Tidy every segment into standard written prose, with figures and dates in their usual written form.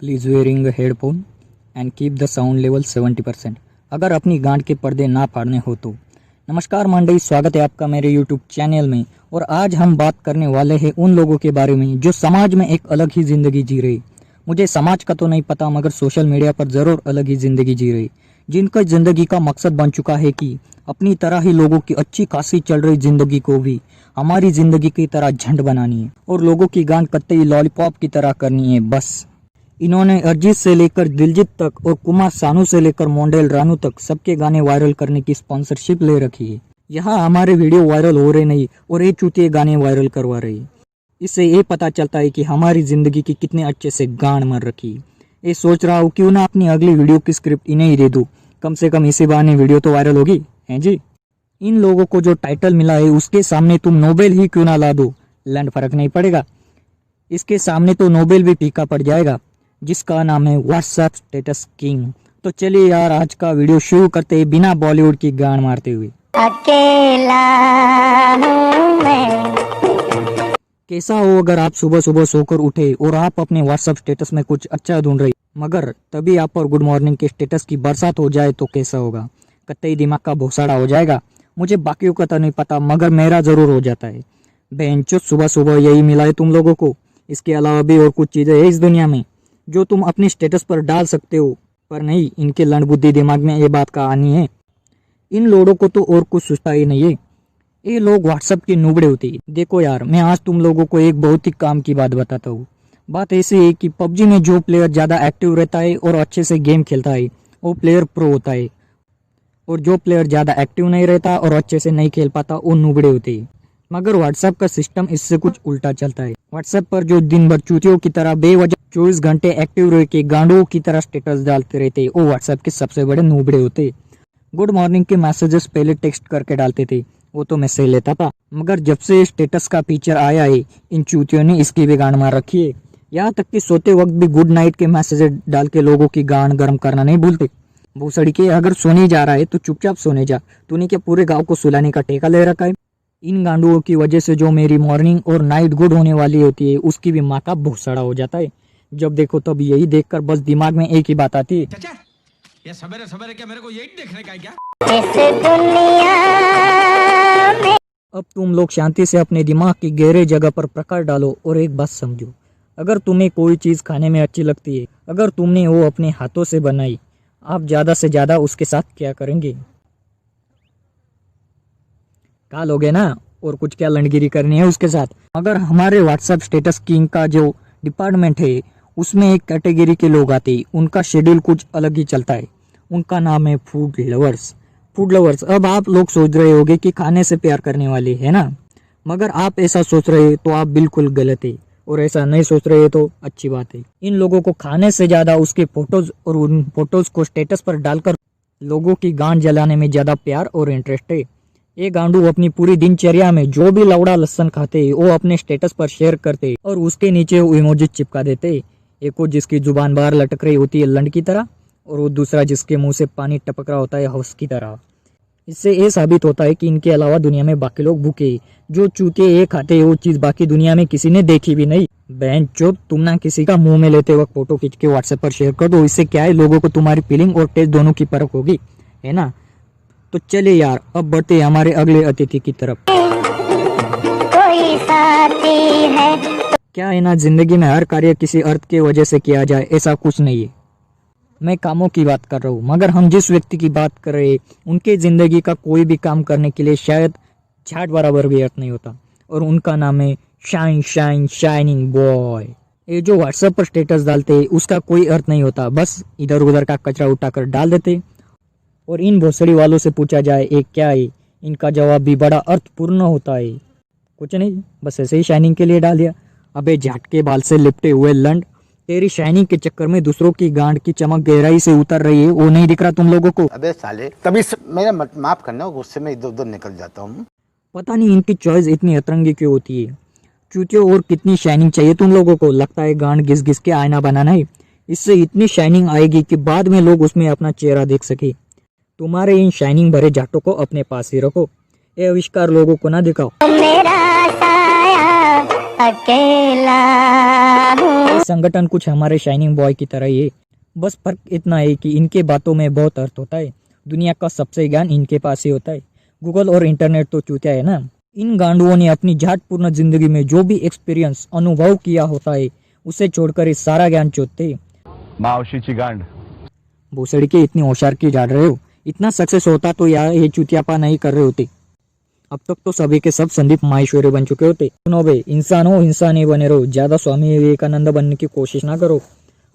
Please wearing headphone and keep the sound level 70%। अगर अपनी गांड के पर्दे ना फाड़ने हो तो। नमस्कार मंडली, स्वागत है आपका मेरे यूट्यूब चैनल में। और आज हम बात करने वाले हैं उन लोगों के बारे में जो समाज में एक अलग ही ज़िंदगी जी रहे। मुझे समाज का तो नहीं पता, मगर सोशल मीडिया पर ज़रूर अलग ही ज़िंदगी जी रहे, जिनका ज़िंदगी का मकसद बन चुका है कि अपनी तरह ही लोगों की अच्छी खासी चल रही ज़िंदगी को भी हमारी ज़िंदगी की तरह झंड बनानी है और लोगों की गांड कतई लॉलीपॉप की तरह करनी है बस। इन्होंने अरिजीत से लेकर दिलजीत तक और कुमार सानू से लेकर मोंडेल रानू तक सबके गाने वायरल करने की स्पॉन्सरशिप ले रखी है। यहाँ हमारे वीडियो वायरल हो रहे नहीं और ये चूतिए गाने वायरल करवा रहे हैं। इससे ये पता चलता है कि हमारी ज़िंदगी की कितने अच्छे से गांड मर रखी है। ये सोच रहा हूँ क्यों ना अपनी अगली वीडियो की स्क्रिप्ट इन्हें ही दे दूँ, कम से कम इसी बहाने वीडियो तो वायरल होगी हैं जी। इन लोगों को जो टाइटल मिला है उसके सामने तुम नोबेल ही क्यों ना ला दो, लंड फर्क नहीं पड़ेगा। इसके सामने तो नोबेल भी फीका पड़ जाएगा, जिसका नाम है व्हाट्सएप स्टेटस किंग। तो चलिए यार, आज का वीडियो शुरू करते हैं बिना बॉलीवुड की गान मारते हुए। अकेला हूँ मैं। कैसा हो अगर आप सुबह सुबह सोकर उठे और आप अपने व्हाट्सएप स्टेटस में कुछ अच्छा ढूंढ रहे, मगर तभी आप पर गुड मॉर्निंग के स्टेटस की बरसात हो जाए तो कैसा होगा? कतई दिमाग का भोसाड़ा हो जाएगा। मुझे बाकियों का तो नहीं पता, मगर मेरा जरूर हो जाता है। बेंचो, सुबह सुबह यही मिला है तुम लोगों को। इसके अलावा भी और कुछ चीजें है इस दुनिया में जो तुम अपने स्टेटस पर डाल सकते हो, पर नहीं, इनके लंड बुद्धि दिमाग में ये बात का आनी है। इन लोगों को तो और कुछ सोचता ही नहीं है। ये लोग व्हाट्सएप के नुबड़े होते हैं। देखो यार, मैं आज तुम लोगों को एक बहुत ही काम की बात बताता हूँ। बात ऐसी है कि पबजी में जो प्लेयर ज़्यादा एक्टिव रहता है और अच्छे से गेम खेलता है वो प्लेयर प्रो होता है, और जो प्लेयर ज़्यादा एक्टिव नहीं रहता और अच्छे से नहीं खेल पाता वो नुबड़े होते हैं। मगर व्हाट्सएप का सिस्टम इससे कुछ उल्टा चलता है। व्हाट्सएप पर जो दिन भर चूतियों की तरह बेवजह 24 घंटे एक्टिव रह के गांडों की तरह स्टेटस डालते रहते वो व्हाट्सएप के सबसे बड़े नूबड़े होते। गुड मॉर्निंग के मैसेजेस पहले टेक्स्ट करके डालते थे, वो तो मैं सही लेता था, मगर जब से स्टेटस का फीचर आया है इन चूतियों ने इसकी भी गांड मार रखी है। यहाँ तक कि सोते वक्त भी गुड नाइट के मैसेजेस डाल के लोगों की गांड गर्म करना नहीं भूलते। भूसड़ी के, अगर सोने जा रहा है तो चुपचाप सोने जा, तूने क्या पूरे गाँव को सुलाने का ठेका ले रखा है? इन गांडुओं की वजह से जो मेरी मॉर्निंग और नाइट गुड होने वाली होती है उसकी भी माँ का भूसड़ा हो जाता है। जब देखो तब यही देखकर बस दिमाग में एक ही बात आती है, ये सवेरे सवेरे क्या मेरे को यही देखने का है क्या? इस दुनिया में अब तुम लोग शांति से अपने दिमाग की गहरे जगह पर प्रकाश डालो और एक बात समझो। अगर तुम्हें कोई चीज़ खाने में अच्छी लगती है, अगर तुमने वो अपने हाथों से बनाई, आप ज़्यादा से ज़्यादा उसके साथ क्या करेंगे? खा लोगे ना, और कुछ क्या लंडगिरी करनी है उसके साथ। अगर हमारे व्हाट्सएप स्टेटस किंग का जो डिपार्टमेंट है उसमें एक कैटेगरी के लोग आते हैं, उनका शेड्यूल कुछ अलग ही चलता है। उनका नाम है फूड लवर्स। Food lovers. अब आप लोग सोच रहे होंगे कि खाने से प्यार करने वाले है ना, मगर आप ऐसा सोच रहे तो आप बिल्कुल गलत है, और ऐसा नहीं सोच रहे तो अच्छी बात है। इन लोगों को खाने से ज़्यादा उसके फोटोज और उन फोटोज को स्टेटस पर डालकर लोगों की गांड जलाने में ज़्यादा प्यार और इंटरेस्ट है। ये गांडू अपनी पूरी दिनचर्या में जो भी लवड़ा लहसन खाते हैं वो अपने स्टेटस पर शेयर करते और उसके नीचे वो इमोजी चिपका देते। एक को जिसकी जुबान बाहर लटक रही होती है लंड की तरह, और वो दूसरा जिसके मुंह से पानी टपक रहा होता है हौस की तरह। इससे ये साबित होता है कि इनके अलावा दुनिया में बाकी लोग भूखे, जो चूते ये खाते वो चीज़ बाकी दुनिया में किसी ने देखी भी नहीं। बहन चोद, तुम ना किसी का मुंह में लेते वक्त फोटो खींच के व्हाट्सएप पर शेयर कर दो। इससे क्या है, लोगों को तुम्हारी फीलिंग और टेस्ट दोनों की परख होगी, है ना। तो चलिए यार, अब बढ़ते हैं हमारे अगले अतिथि की तरफ। कोई साथी है। क्या है ना, जिंदगी में हर कार्य किसी अर्थ के वजह से किया जाए ऐसा कुछ नहीं है। मैं कामों की बात कर रहा हूँ, मगर हम जिस व्यक्ति की बात कर रहे हैं उनके जिंदगी का कोई भी काम करने के लिए शायद झाट बराबर भी अर्थ नहीं होता, और उनका नाम है शाइन शाइन शाइनिंग बॉय। ये जो व्हाट्सएप पर स्टेटस डालते हैं उसका कोई अर्थ नहीं होता, बस इधर उधर का कचरा उठाकर डाल देते। और इन भोसड़ी वालों से पूछा जाए एक क्या है, इनका जवाब भी बड़ा अर्थपूर्ण होता है, कुछ नहीं, बस ऐसे ही शाइनिंग के लिए डाल दिया। अबे झटके बाल से लिपटे हुए लंड, तेरी शाइनिंग के चक्कर में दूसरों की गांड की चमक गहराई से उतर रही है, वो नहीं दिख रहा तुम लोगों को? अबे साले, तभी मेरा माफ करना, गुस्से में इधर उधर निकल जाता हूँ। पता नहीं इनकी चॉइस इतनी अतरंगी क्यों होती है। चूतियों, और कितनी शाइनिंग चाहिए तुम लोगों को? लगता है गांड घिस घिस के आईना बनाना है। इससे इतनी शाइनिंग आएगी कि बाद में लोग उसमें अपना चेहरा देख सके। तुम्हारे इन शाइनिंग भरे जाटों को अपने पास ही रखो, ये आविष्कार लोगों को ना दिखाओ। मेरा साया अकेला हूँ ये संगठन कुछ हमारे शाइनिंग बॉय की तरह ही है, बस फर्क इतना है कि इनके बातों में बहुत अर्थ होता है। दुनिया का सबसे ज्ञान इनके पास ही होता है। गूगल और इंटरनेट तो चूतिया है ना। इन गांडुओं ने अपनी झाटपूर्ण जिंदगी में जो भी एक्सपीरियंस अनुभव किया होता है उसे छोड़कर इस सारा ज्ञान चोदते। मावशीची गांड भोसड़ी के इतनी होशियार की जा रहे हो, इतना सक्सेस होता तो यार ये चुतियापा नहीं कर रहे होते। अब तक तो सभी के सब संदीप माहेश्वरी बन चुके होते। सुनो बे, इंसान हो इंसान ही बने रहो, ज्यादा स्वामी विवेकानंद बनने की कोशिश ना करो।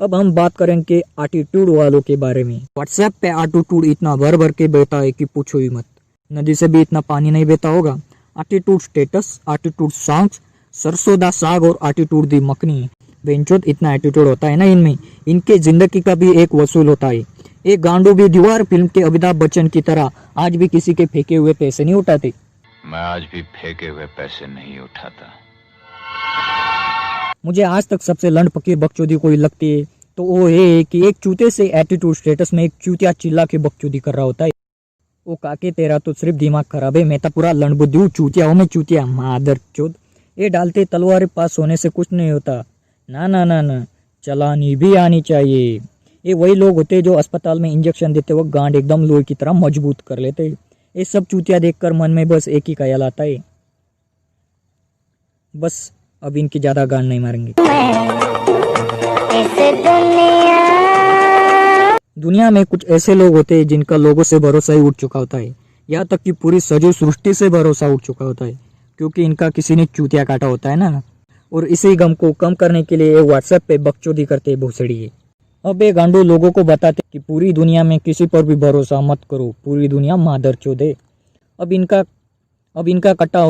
अब हम बात करेंगे एटीट्यूड वालों के बारे में। व्हाट्सएप पे एटीट्यूड इतना भर भर के बहता है कि पूछो ही मत। नदी से भी इतना पानी नहीं बहता होगा। एटीट्यूड स्टेटस, एटीट्यूड सॉन्ग्स, सरसों दा साग और एटीट्यूड दी मखनी। बेंचोद इतना एटीट्यूड होता है ना इनमें, इनके जिंदगी का भी एक वसूल होता है। एक गांडू भी दीवार फिल्म के अमिताभ बच्चन की तरह आज भी किसी के फेंके हुए पैसे नहीं उठाते। मैं आज भी फेंके हुए पैसे नहीं उठाता। मुझे आज तक सबसे लंड फकीर बकचोदी कोई लगती है तो वो है कि एक चूते से एटीट्यूड स्टेटस में एक चूतिया चिल्ला के बकचोदी कर रहा होता है। वो काके तेरा तो सिर्फ दिमाग खराब है, मैं तो पूरा लंड बुद्धि हूँ, चूतिया हूँ मैं, चूतिया मादर चोद। ये डालते तलवार पास होने से कुछ नहीं होता। ना ना ना ना, चलानी भी आनी चाहिए। ये वही लोग होते जो अस्पताल में इंजेक्शन देते वक्त गांड एकदम लोहे की तरह मजबूत कर लेते। ये सब चूतिया देखकर मन में बस एक ही ख्याल आता है, बस अब इनकी ज्यादा गांड नहीं मारेंगे। इस दुनिया दुनिया में कुछ ऐसे लोग होते हैं जिनका लोगों से भरोसा ही उठ चुका होता है, यहाँ तक कि पूरी सजीव सृष्टि से भरोसा उठ चुका होता है, क्योंकि इनका किसी ने चूतिया काटा होता है ना। और इसी गम को कम करने के लिए व्हाट्सएप पे बकचोदी करते भोसड़ी। अब ये गांडू लोगों को बताते कि पूरी दुनिया में किसी पर भी भरोसा मत करो, पूरी दुनिया मादर चोद है। अब इनका कटा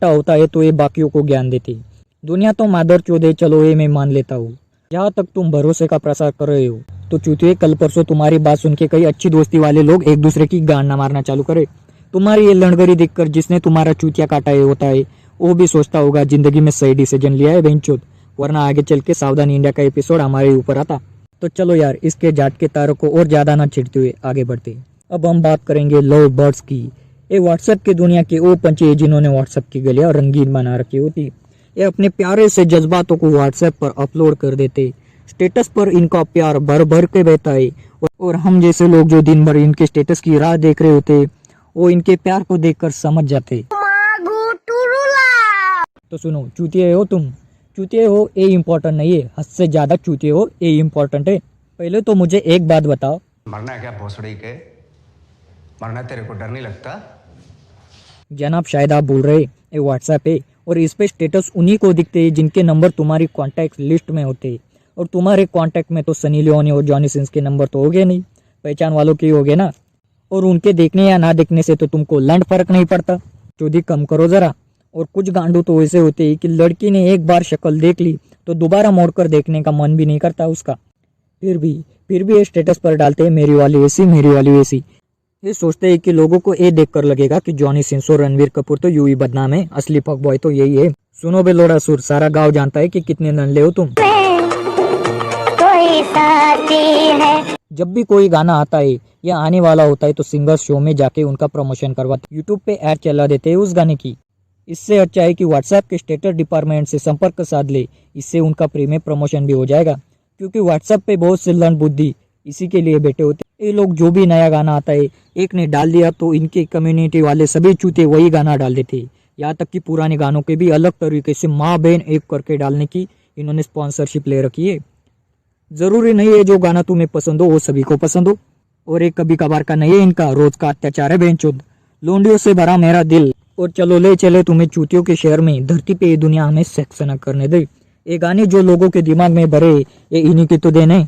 होता है तो ये बाकियों को ज्ञान देते। दुनिया तो मादर चोद है, चलो ये मैं मान लेता हूँ। जहाँ तक तुम भरोसे का प्रसार कर रहे हो तो चूतिए, कल परसों तुम्हारी बात सुन के कई अच्छी दोस्ती वाले लोग एक दूसरे की गांड ना मारना चालू करे। तुम्हारी ये लड़गरी देखकर जिसने तुम्हारा चूतिया काटा है होता है वो भी सोचता होगा जिंदगी में सही डिसीजन लिया है बेंचोद, वरना आगे चल के सावधान इंडिया का एपिसोड हमारे ऊपर आता। तो चलो यार, इसके जाट के तारों को और ज्यादा ना छिड़ते हुए आगे बढ़ते। अब हम बात करेंगे लव बर्ड्स की। ये व्हाट्सएप की दुनिया के वो पंछी जिन्होंने व्हाट्सएप की गलियां रंगीन बना रखी होती। ये अपने प्यारे से जज्बातों को व्हाट्सएप पर अपलोड कर देते। स्टेटस पर इनका प्यार भर भर के बहता है और हम जैसे लोग जो दिन भर इनके स्टेटस की राह देख रहे होते वो इनके प्यार को देखकर समझ जाते। तो सुनो, चूतिए हो तुम, चूतिए हो ये इम्पोर्टेंट नहीं है, हद से ज्यादा चूतिए हो ये इम्पोर्टेंट है। पहले तो मुझे एक बात बताओ, मरना है क्या भोसड़ी के? मरना तेरे को डर नहीं लगता? जनाब शायद आप बोल रहे ये व्हाट्सएप है और इस पे स्टेटस उन्हीं को दिखते हैं जिनके नंबर तुम्हारी कॉन्टैक्ट लिस्ट में होते। और तुम्हारे कॉन्टैक्ट में तो सनी लियोनी और जॉनी सिंस के नंबर तो हो गए नहीं, पहचान वालों के ही हो गए ना। और उनके देखने या ना देखने से तो तुमको लंड फर्क नहीं पड़ता। चौधरी कम करो जरा। और कुछ गांडू तो ऐसे होते हैं कि लड़की ने एक बार शक्ल देख ली तो दोबारा मोड़कर देखने का मन भी नहीं करता उसका। फिर भी ये स्टेटस पर डालते हैं मेरी वाली ऐसी, मेरी वाली वैसी। ये सोचते हैं कि लोगों को ये देखकर लगेगा कि जॉनी सिंस और रणवीर कपूर तो यूं ही बदनाम है, असली फक बॉय तो यही है। सुनो बे लोड़ा सुर, सारा गांव जानता है कि कितने नन्हे हो तुम। कोई साथी है। जब भी कोई गाना आता है या आने वाला होता है तो सिंगर्स शो में जाके उनका प्रमोशन करवाते, यूट्यूब पे ऐड चला देते हैं उस गाने की। इससे अच्छा है कि व्हाट्सएप के स्टेटस डिपार्टमेंट से संपर्क साध ले, इससे उनका फ्री में प्रमोशन भी हो जाएगा। क्योंकि व्हाट्सएप पे बहुत से लंड बुद्धि इसी के लिए बैठे होते। ये लोग जो भी नया गाना आता है एक ने डाल दिया तो इनके कम्युनिटी वाले सभी चूते वही गाना डाल देते। यहाँ तक कि पुराने गानों के भी अलग तरीके से माँ बहन एक करके डालने की इन्होंने स्पॉन्सरशिप ले रखी है। जरूरी नहीं है जो गाना तुम्हें पसंद हो वो सभी को पसंद हो। और एक कभी कभार का नहीं है इनका, रोज का अत्याचार है बेंचोद। लोंडियों से भरा मेरा दिल और चलो ले चले तुम्हें चूतियों के शहर में, धरती पे ये दुनिया हमें सेक्स न करने दे। ये गाने जो लोगों के दिमाग में भरे ये इन्हीं की तो देने।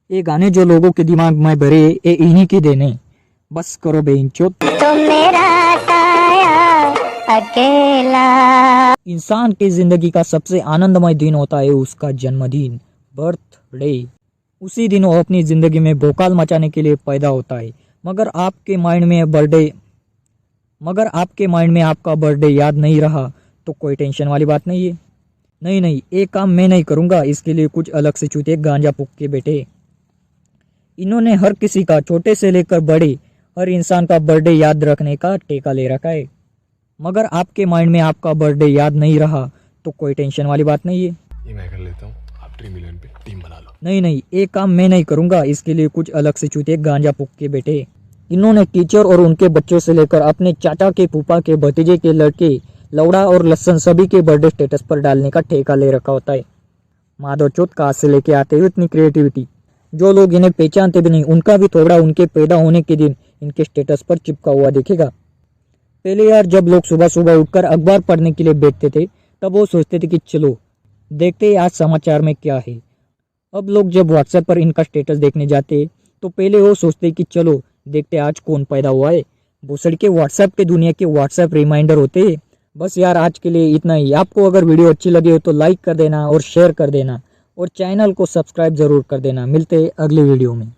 ये गाने जो लोगों के दिमाग में भरे ये इन्हीं की देने। बस करो बेंचोद। तो मेरा साया अकेला। इंसान की जिंदगी का सबसे आनंदमय दिन होता है उसका जन्मदिन, बर्थडे। उसी दिन वो अपनी जिंदगी में भोकाल मचाने के लिए पैदा होता है। मगर आपके माइंड में आपका बर्थडे याद नहीं रहा तो कोई टेंशन वाली बात नहीं है। नहीं, एक काम मैं नहीं करूंगा, इसके लिए कुछ अलग से चूते गांजा फूक के बैठे। इन्होंने हर किसी का, छोटे से लेकर बड़े, हर इंसान का बर्थडे याद रखने का ठेका ले रखा है। मगर आपके माइंड में आपका बर्थडे याद नहीं रहा तो कोई टेंशन वाली बात नहीं है। ये मैं कर लेता हूँ, आप ड्रीम इलेवन पे टीम बना लो। नहीं, एक काम मैं नहीं करूंगा, इसके लिए कुछ अलग से चूते गांजा फूक के बेटे। इन्होंने टीचर और उनके बच्चों से लेकर अपने चाचा के फूफा के भतीजे के लड़के लौड़ा और लस्सन सभी के बर्थडे स्टेटस पर डालने का ठेका ले रखा होता है। माधव चौथ कहाँ से लेके आते हैं इतनी क्रिएटिविटी। जो लोग इन्हें पहचानते भी नहीं उनका भी थोड़ा उनके पैदा होने के दिन इनके स्टेटस पर चिपका हुआ दिखेगा। पहले यार जब लोग सुबह सुबह उठकर अखबार पढ़ने के लिए बैठते थे तब वो सोचते थे कि चलो देखते हैं आज समाचार में क्या है। अब लोग जब व्हाट्सएप पर इनका स्टेटस देखने जाते तो पहले वो सोचते कि चलो देखते आज कौन पैदा हुआ है। भोसड़ी के व्हाट्सएप के दुनिया के व्हाट्सएप रिमाइंडर होते हैं। बस यार आज के लिए इतना ही। आपको अगर वीडियो अच्छी लगी हो तो लाइक कर देना और शेयर कर देना और चैनल को सब्सक्राइब जरूर कर देना। मिलते हैं अगली वीडियो में।